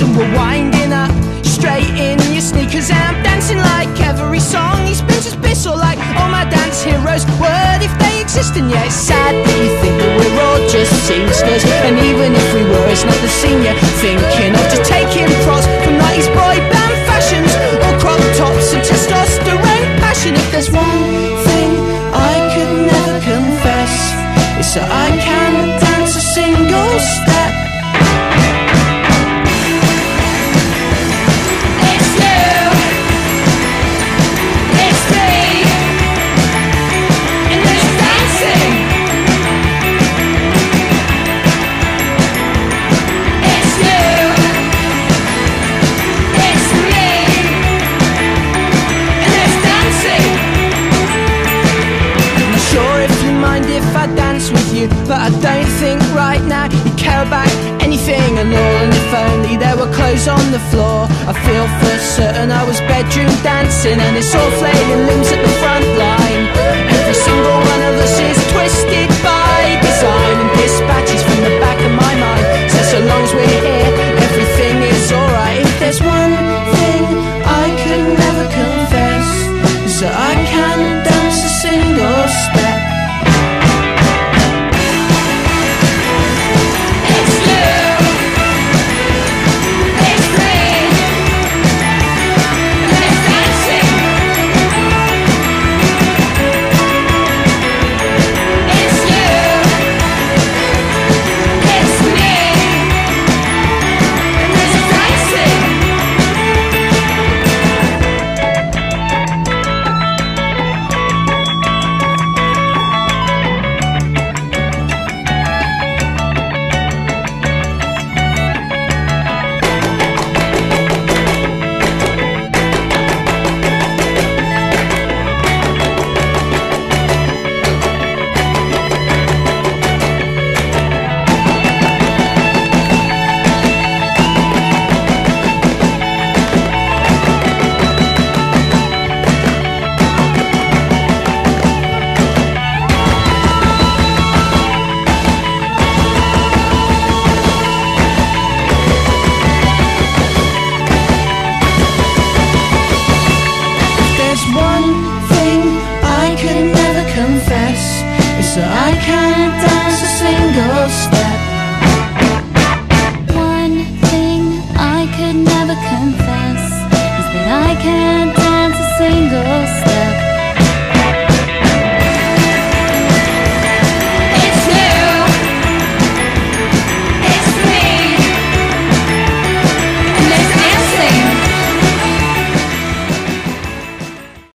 and we're winding up. Straight in your sneakers and I'm dancing like every song he spins his pistol like all my dance heroes would if they exist. And yeah, it's sad that you think that we're all just seamsters, and even if we were, it's not the scene you're thinking of. Just taking pros from 90s boy band fashions, or crop tops and testosterone passion. If there's one thing I could never confess, it's that I can't dance a single step. But I don't think right now you care about anything at all. And if only there were clothes on the floor, I feel for certain I was bedroom dancing. And it's all flailing limbs at the front line. Every single one of us is twisted by design, and dispatches from the back of my mind says so long as we're here, everything is alright. If there's one thing I could never confess, is that I can't dance a single step. So I can't dance a single step. One thing I could never confess is that I can't dance a single step.